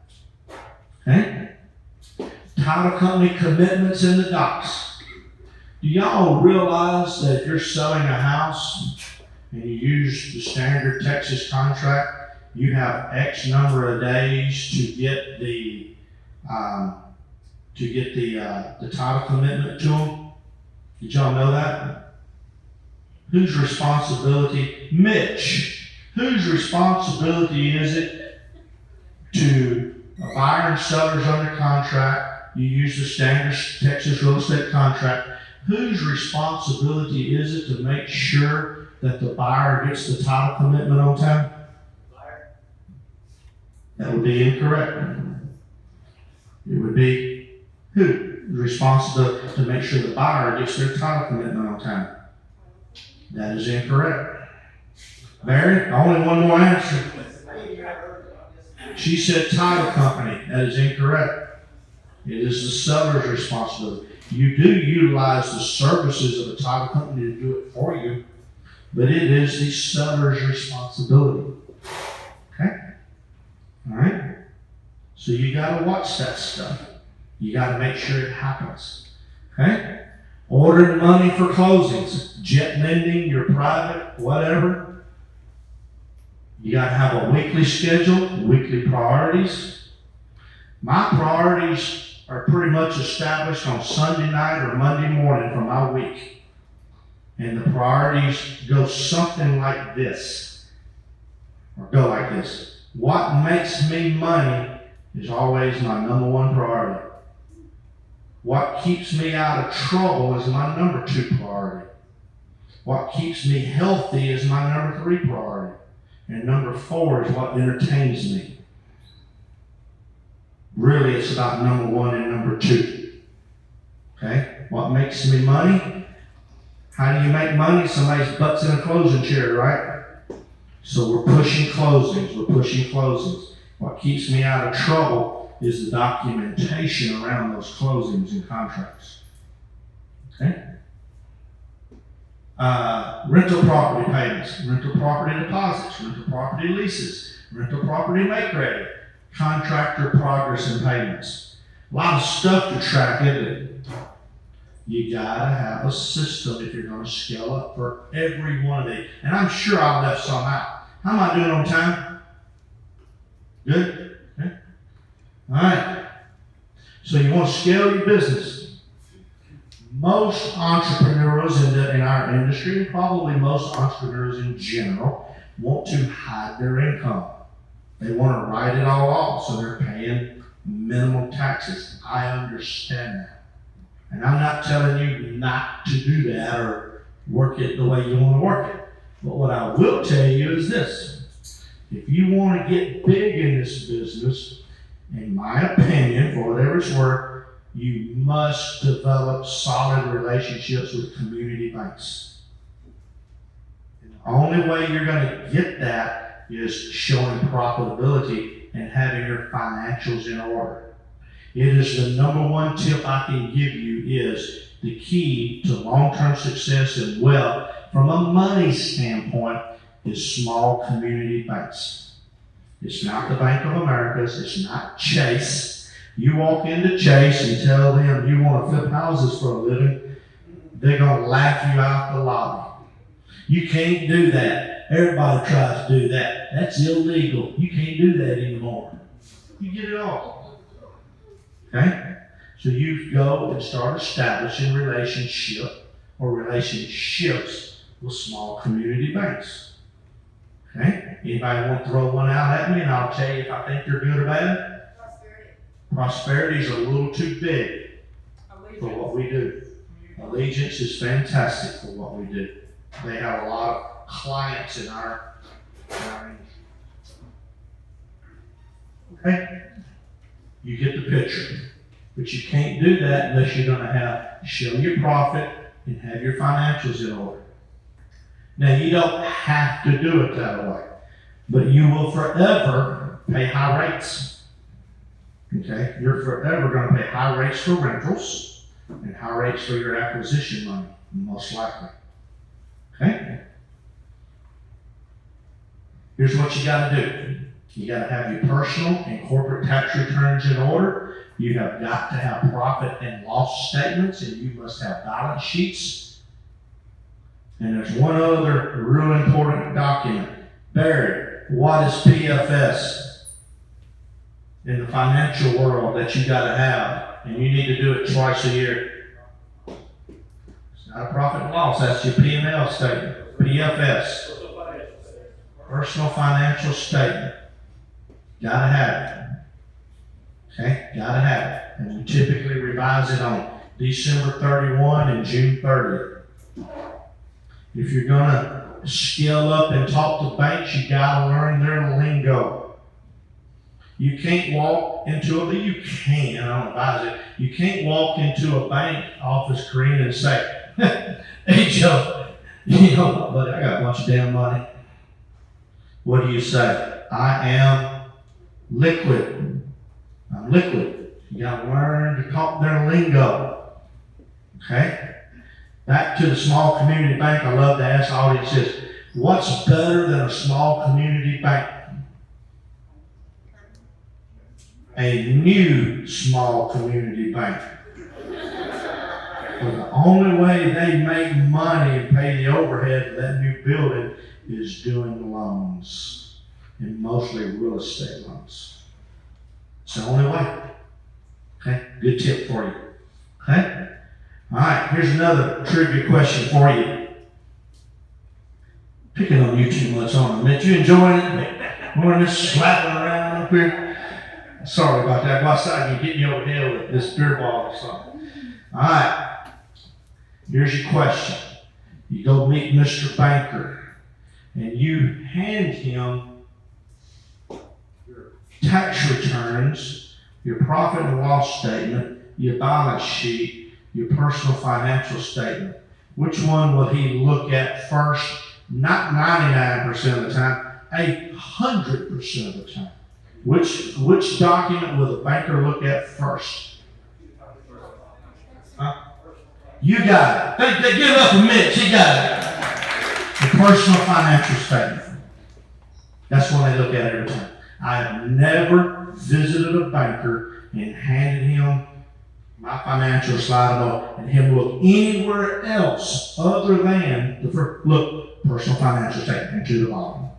Okay? Title company commitments in the docs. Do y'all realize that if you're selling a house and you use the standard Texas contract, you have X number of days to get the title commitment to them? Did y'all know that? Whose responsibility? Mitch. Whose responsibility is it to a buyer and seller's under contract? You use the standard Texas real estate contract. Whose responsibility is it to make sure that the buyer gets the title commitment on time? Buyer. That would be incorrect. It would be who? The responsibility to make sure the buyer gets their title commitment on time. That is incorrect. Barry, only one more answer. She said title company. That is incorrect. It is the seller's responsibility. You do utilize the services of a title company to do it for you, but it is the seller's responsibility. Okay? All right? So you got to watch that stuff. You got to make sure it happens. Okay? Ordering money for closings, jet lending, your private, whatever. You got to have a weekly schedule, weekly priorities. My priorities are pretty much established on Sunday night or Monday morning for my week. And the priorities go something like this, or go like this. What makes me money is always my number one priority. What keeps me out of trouble is my number 2 priority. What keeps me healthy is my number 3 priority. And number 4 is what entertains me. Really, it's about number 1 and number 2. Okay? What makes me money? How do you make money? Somebody's butts in a closing chair, right? So we're pushing closings. What keeps me out of trouble is the documentation around those closings and contracts. Okay? Rental property payments, rental property deposits, rental property leases, rental property make ready, contractor progress and payments. A lot of stuff to track, isn't it? You gotta have a system if you're gonna scale up for every one of these. And I'm sure I left some out. How am I doing on time? Good? Okay. All right. So you want to scale your business. Most entrepreneurs in our industry, and probably most entrepreneurs in general, want to hide their income. They want to write it all off, so they're paying minimum taxes. I understand that. And I'm not telling you not to do that or work it the way you want to work it. But what I will tell you is this. If you want to get big in this business, in my opinion, for whatever it's worth, you must develop solid relationships with community banks. And the only way you're going to get that is showing profitability and having your financials in order. It is the number one tip I can give you is the key to long-term success and wealth from a money standpoint is small community banks. It's not the Bank of America's. It's not Chase. You walk into Chase and tell them you want to flip houses for a living, they're going to laugh you out the lobby. You can't do that. Everybody tries to do that. That's illegal. You can't do that anymore. You get it all. Okay? So you go and start establishing relationships with small community banks. Okay? Anybody want to throw one out at me and I'll tell you if I think they're good or bad? Prosperity's a little too big for what we do. Allegiance is fantastic for what we do. They have a lot of clients in our industry. Okay? You get the picture. But you can't do that unless you're going to show your profit and have your financials in order. Now, you don't have to do it that way, but you will forever pay high rates. Okay? You're forever going to pay high rates for rentals and high rates for your acquisition money, most likely. Okay? Here's what you got to do. You got to have your personal and corporate tax returns in order. You have got to have profit and loss statements, and you must have balance sheets. And there's one other real important document. Barry, what is PFS in the financial world that you got to have? And you need to do it twice a year. It's not a profit and loss. That's your P&L statement. PFS. Personal financial statement. Gotta have it. Okay? Gotta have it. And we typically revise it on December 31 and June 30th. If you're gonna scale up and talk to banks, you gotta learn their lingo. You can't walk into you can, I don't advise it, you can't walk into a bank office, Karina, and say, hey Joe, buddy, I got a bunch of damn money. What do you say? I am liquid. I'm liquid. You gotta learn to talk their lingo. Okay? Back to the small community bank, I love to ask the audience this. What's better than a small community bank? A new small community bank. Well, the only way they make money and pay the overhead of that new building is doing loans, and mostly real estate loans. It's the only way. Okay, good tip for you. Okay? All right, here's another trivia question for you. Picking on you too much, aren't I? Mitch, you enjoying it? More than this slapping around up here? Sorry about that. Go outside and get me over here with this beer bottle or something. All right, here's your question. You go meet Mr. Banker, and you hand him your tax returns, your profit and loss statement, your balance sheet, your personal financial statement. Which one will he look at first? Not 99% of the time, 100% of the time. Which document will the banker look at first? Huh? You got it. They give up a minute. You got it. The personal financial statement. That's what they look at every time. I have never visited a banker and handed him my financial slide note and him look anywhere else other than the look, personal financial statement to the bottom.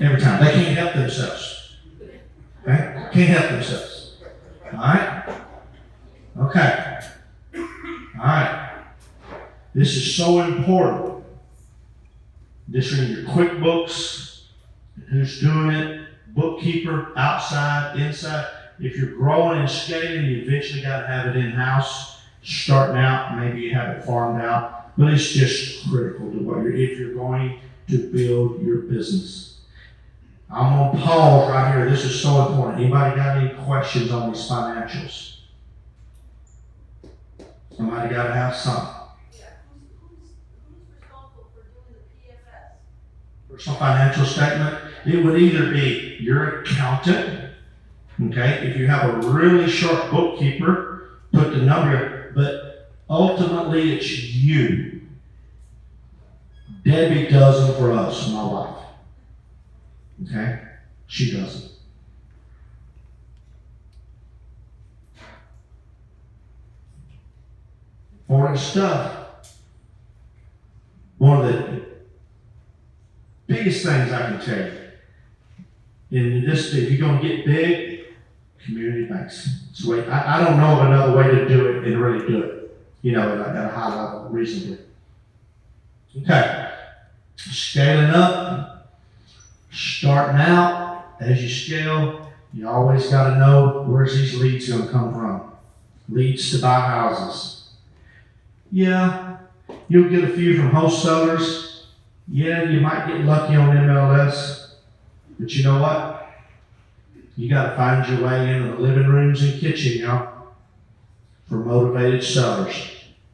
Every time. They can't help themselves. Okay? Can't help themselves. Alright? Okay. Alright. This is so important. This is in your QuickBooks, who's doing it, bookkeeper, outside, inside. If you're growing and scaling, you eventually got to have it in-house. Starting out, maybe you have it farmed out, but it's just critical to what if you're going to build your business. I'm going to pause right here. This is so important. Anybody got any questions on these financials? Somebody got to have some. Yeah, who's responsible for doing the PFS? Personal financial statement, it would either be your accountant, okay, if you have a really sharp bookkeeper, put the number, but ultimately it's you. Debbie does it for us, my wife. Okay? She does it. Important stuff. One of the biggest things I can tell you, in this, if you're going to get big, community banks. So wait, I don't know of another way to do it and really do it, at a high level, reasonably. Okay. Scaling up, starting out, as you scale, you always got to know where's these leads going to come from. Leads to buy houses. Yeah, you'll get a few from wholesalers. Yeah, you might get lucky on MLS. But you know what? You got to find your way into the living rooms and kitchen, y'all, for motivated sellers.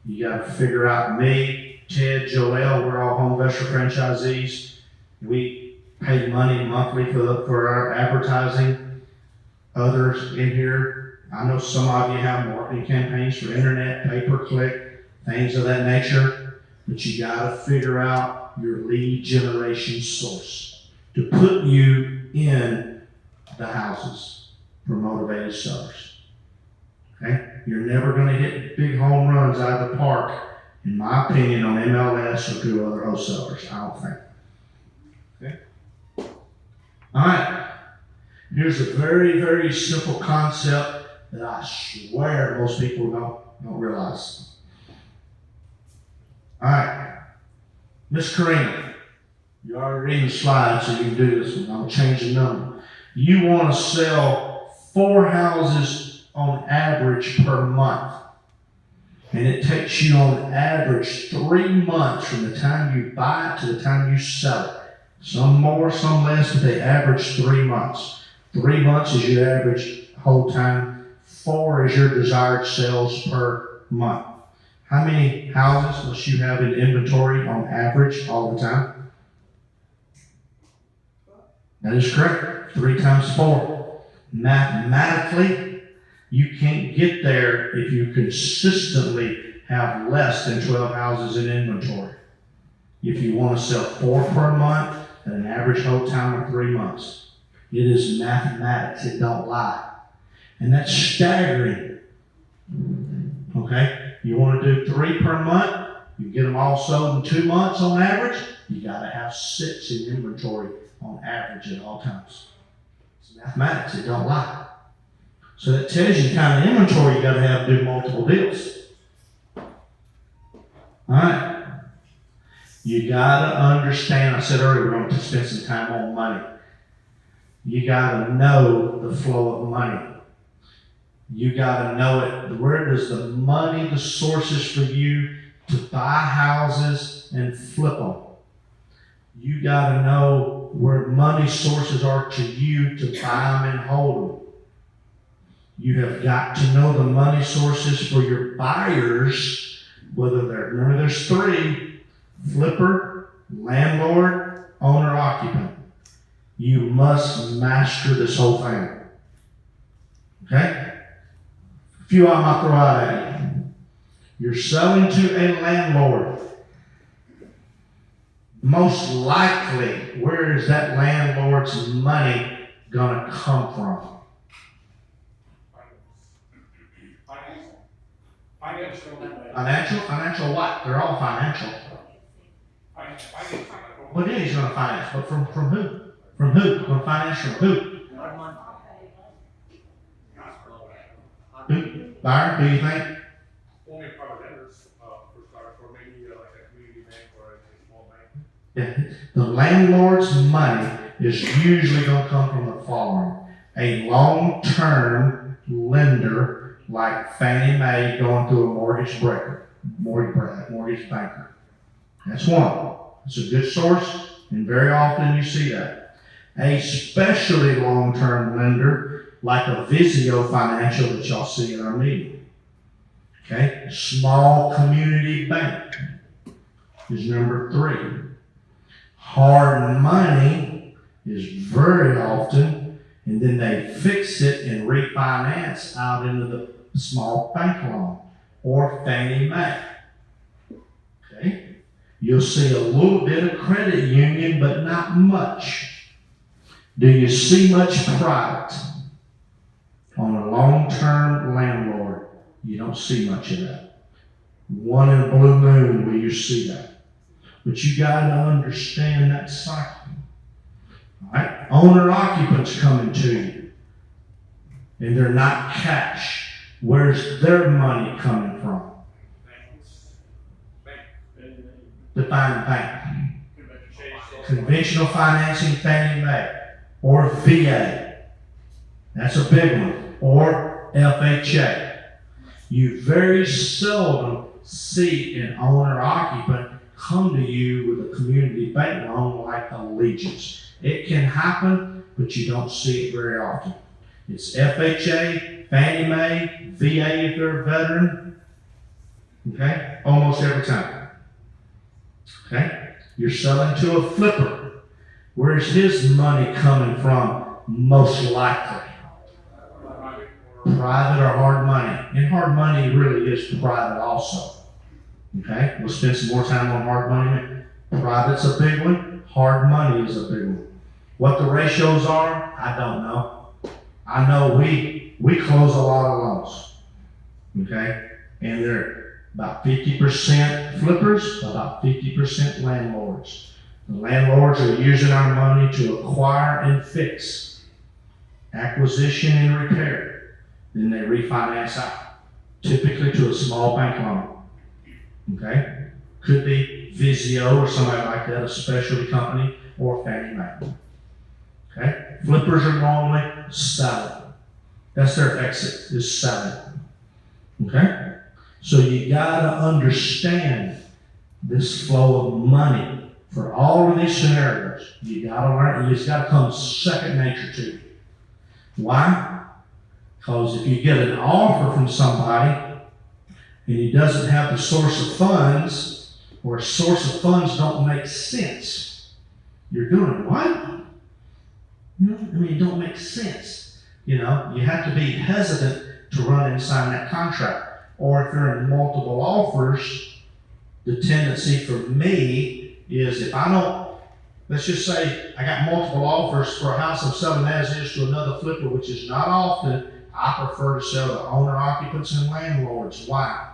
You got to figure out me, Ted, Joel, we're all Home Investor franchisees. We pay money monthly for our advertising. Others in here, I know some of you have marketing campaigns for internet, pay-per-click, things of that nature. But you got to figure out your lead generation source to put you in the houses for motivated sellers. Okay? You're never going to hit big home runs out of the park, in my opinion, on MLS or through other wholesalers. I don't think. Okay? All right. Here's a very, very simple concept that I swear most people don't realize. All right. Miss Karina, you're already reading the slides, so you can do this one. I'll change the number. You want to sell 4 houses on average per month. And it takes you on average 3 months from the time you buy it to the time you sell it. Some more, some less, but they average 3 months. 3 months is your average whole time. 4 is your desired sales per month. How many houses must you have in inventory on average all the time? That is correct. 3 times 4. Mathematically, you can't get there if you consistently have less than 12 houses in inventory. If you want to sell 4 per month at an average hold time of 3 months. It is mathematics. It don't lie. And that's staggering. Okay? You want to do 3 per month, you get them all sold in 2 months on average, you got to have 6 in inventory on average at all times. It's mathematics, it don't lie. So that tells you the kind of inventory you got to have to do multiple deals. Alright. You got to understand, I said earlier, we're going to spend some time on money. You got to know the flow of money. You got to know it. Where does the money, the sources for you to buy houses and flip them? You got to know where money sources are to you to buy them and hold them. You have got to know the money sources for your buyers, whether remember there's 3, flipper, landlord, owner, occupant. You must master this whole thing. Okay? A few I might throw out at you. You're selling to a landlord. Most likely, where is that landlord's money gonna come from? Financial what? They're all financial. Well, yeah, he's gonna finance, but from who? From who? Gonna finance from who? Who? Byron, who you think? Only private lenders, for start, or maybe like a community bank or a small bank. Yeah. The landlord's money is usually gonna come from the following. A long-term lender like Fannie Mae going through a mortgage banker. That's one. It's a good source, and very often you see that. A specialty long-term lender like a Visio Financial that y'all see in our meeting. Okay? Small community bank is number 3. Hard money is very often, and then they fix it and refinance out into the small bank loan or Fannie Mae. Okay? You'll see a little bit of credit union, but not much. Do you see much private on a long-term landlord? You don't see much of that. One in a blue moon where you see that. But you got to understand that cycle. All right? Owner-occupants coming to you, and they're not cash. Where's their money coming from? Define the bank. Conventional financing, Fannie Mae, or VA. That's a big one. Or FHA. You very seldom see an owner-occupant come to you with a community bank loan like Allegiance. It can happen, but you don't see it very often. It's FHA, Fannie Mae, VA if they're a veteran. Okay? Almost every time. Okay? You're selling to a flipper. Where's his money coming from? Most likely. Private or hard money. And hard money really is private also. Okay? We'll spend some more time on hard money. Private's a big one. Hard money is a big one. What the ratios are, I don't know. I know we close a lot of loans. Okay? And they're about 50% flippers, about 50% landlords. The landlords are using our money to acquire and fix, acquisition and repair. Then they refinance out, typically to a small bank loan. Okay? Could be Visio or somebody like that, a specialty company, or Fannie Mae. Okay? Flippers are normally selling. That's their exit, is selling. Okay? So you gotta understand this flow of money for all of these scenarios. You gotta learn, it's gotta come second nature to you. Why? Because if you get an offer from somebody and he doesn't have the source of funds, or a source of funds don't make sense, you're doing what? It don't make sense. You have to be hesitant to run and sign that contract. Or if you're in multiple offers, the tendency for me is if I don't, let's just say I got multiple offers for a house I'm selling as is to another flipper, which is not often, I prefer to sell to owner-occupants and landlords. Why?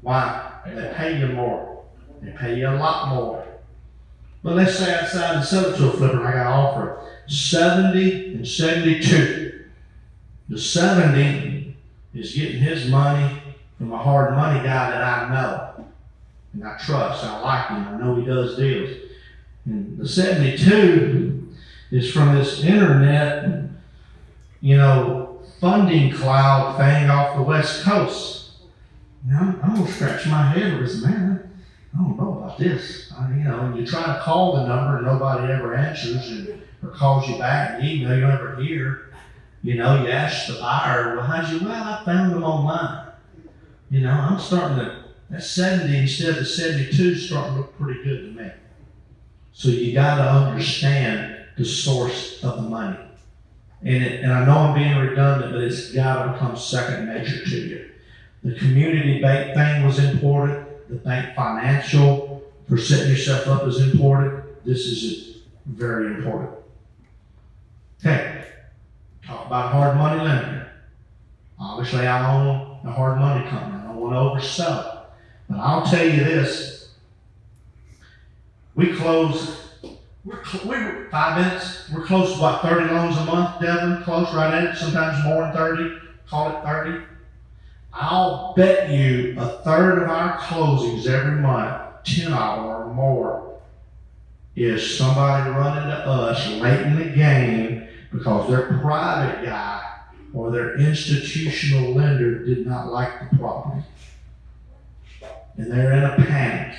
Why? They pay you more. They pay you a lot more. But let's say I decide to sell it to a flipper and I got an offer 70 and 72. The 70 is getting his money from a hard money guy that I know and I trust. I like him. I know he does deals. And the 72 is from this internet, funding cloud thing off the West Coast. I'm gonna scratch my head with this, man. I don't know about this. And you try to call the number and nobody ever answers or calls you back, and you never hear. You ask the buyer, well, I found them online. I'm starting that 70 instead of 72 is starting to look pretty good to me. So you got to understand the source of the money. And I know I'm being redundant, but it's got to become second nature to you. The community bank thing was important. The bank financial for setting yourself up is important. This is very important. Okay, talk about hard money lender. Obviously, I own a hard money company. I don't want to oversell it. But I'll tell you this. We're 5 minutes. We're close to about 30 loans a month, Devin. Close right at it, sometimes more than 30. Call it 30. I'll bet you a third of our closings every month, 10 or more, is somebody running to us late in the game because their private guy or their institutional lender did not like the property. And they're in a panic.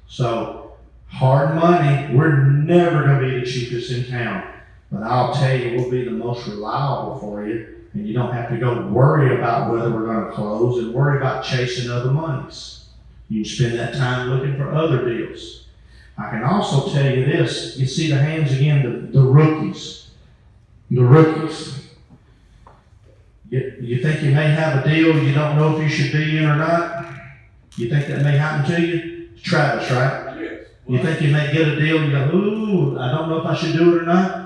So, hard money, we're never going to be the cheapest in town. But I'll tell you, we'll be the most reliable for you. And you don't have to go worry about whether we're going to close and worry about chasing other monies. You can spend that time looking for other deals. I can also tell you this. You see the hands again, the rookies. The rookies. You think you may have a deal you don't know if you should be in or not? You think that may happen to you? It's Travis, right? Yes. You think you may get a deal and you go, ooh, I don't know if I should do it or not?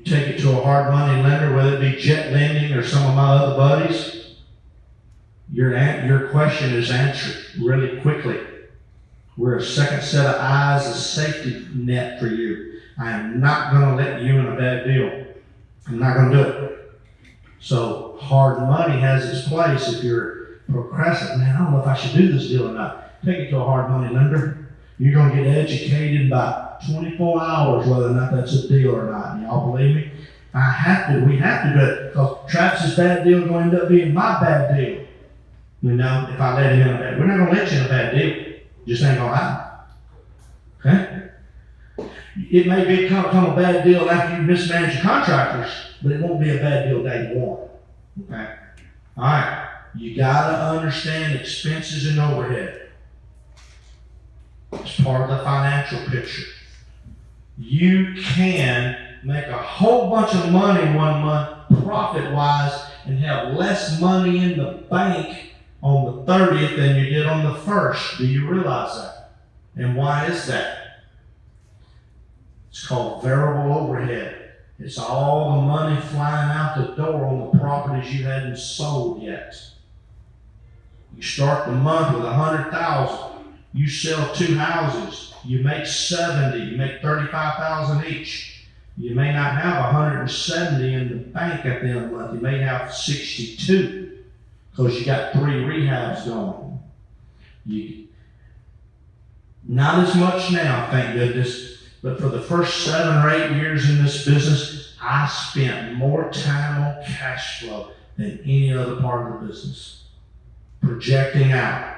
Take it to a hard money lender, whether it be Jet Lending or some of my other buddies, your question is answered really quickly. We're a second set of eyes, a safety net for you. I am not going to let you in a bad deal. I'm not going to do it. So hard money has its place. If you're procrastinating, man, I don't know if I should do this deal or not. Take it to a hard money lender. You're going to get educated in about 24 hours whether or not that's a deal or not. Y'all believe me? We have to do it because Travis's bad deal is going to end up being my bad deal. You know, if I let him in a bad, we're not going to let you in a bad deal. Just ain't going to happen. Okay? It may become a bad deal after you mismanage your contractors, but it won't be a bad deal day one. Okay? All right. You got to understand expenses and overhead. It's part of the financial picture. You can make a whole bunch of money 1 month profit-wise and have less money in the bank on the 30th than you did on the 1st. Do you realize that? And why is that? It's called variable overhead. It's all the money flying out the door on the properties you hadn't sold yet. You start the month with $100,000. You sell 2 houses. You make 70. You make $35,000 each. You may not have 170 in the bank at the end of the month. You may have 62 because you got 3 rehabs going. Not as much now, thank goodness. But for the first 7 or 8 years in this business, I spent more time on cash flow than any other part of the business. Projecting out.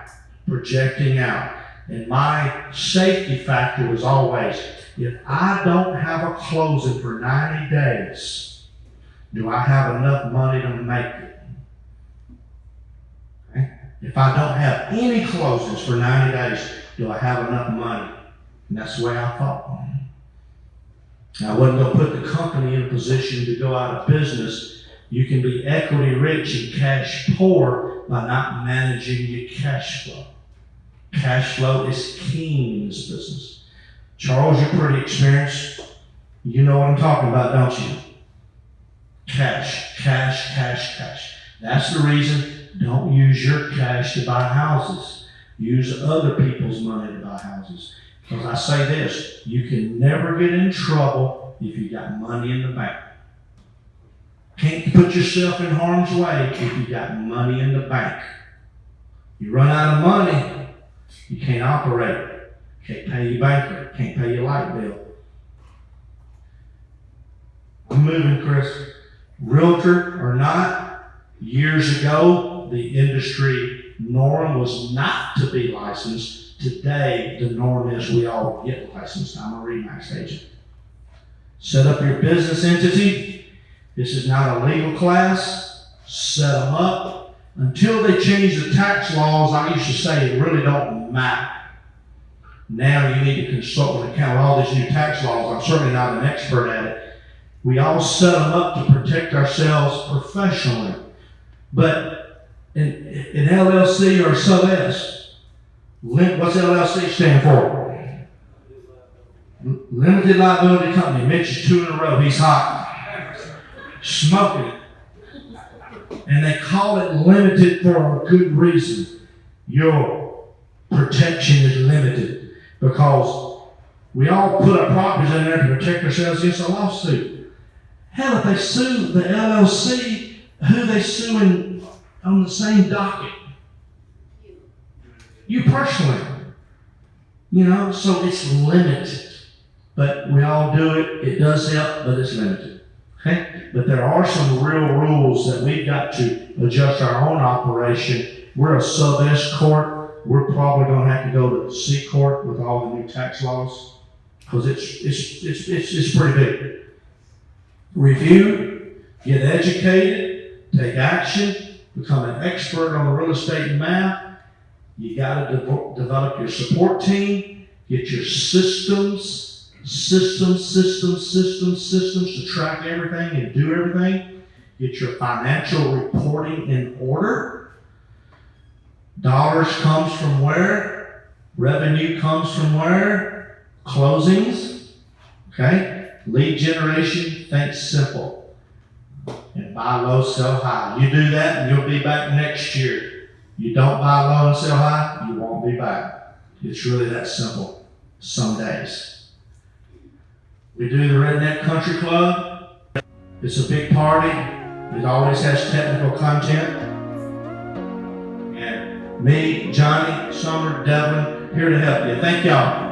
And my safety factor was always, if I don't have a closing for 90 days, do I have enough money to make it? Okay? If I don't have any closings for 90 days, do I have enough money? And that's the way I thought. I wasn't going to put the company in a position to go out of business. You can be equity rich and cash poor by not managing your cash flow. Cash flow is king in this business. Charles, you're pretty experienced. You know what I'm talking about, don't you? Cash. That's the reason don't use your cash to buy houses. Use other people's money to buy houses. Because I say this, you can never get in trouble if you got money in the bank. Can't put yourself in harm's way if you got money in the bank. You run out of money, you can't operate. Can't pay your bank rate, can't pay your light bill. I'm moving, Chris. Realtor or not, years ago, the industry norm was not to be licensed. Today, the norm is we all get licensed. I'm a RE/MAX agent. Set up your business entity. This is not a legal class. Set them up. Until they change the tax laws, I used to say it really don't matter. Now you need to consult with an accountant. All these new tax laws, I'm certainly not an expert at it. We all set them up to protect ourselves professionally. But in LLC or sub S, what's LLC stand for? Limited liability company, Mitch, 2 in a row, he's hot. Smoking. And they call it limited for a good reason. Your protection is limited because we all put our properties in there to protect ourselves against a lawsuit. Hell, if they sue the LLC, who they suing on the same docket? You personally. You know, so it's limited. But we all do it. It does help, but it's limited. Okay? But there are some real rules that we've got to adjust our own operation. We're a sub-S court. We're probably going to have to go to C court with all the new tax laws because it's pretty big. Review, get educated, take action, become an expert on the real estate map. You got to develop your support team, get your systems to track everything and do everything. Get your financial reporting in order. Dollars comes from where? Revenue comes from where? Closings. Okay? Lead generation, think simple. And buy low, sell high. You do that and you'll be back next year. You don't buy low and sell high, you won't be back. It's really that simple. Some days. We do the Redneck Country Club. It's a big party. It always has technical content. And me, Johnny, Summer, Devlin, here to help you. Thank y'all.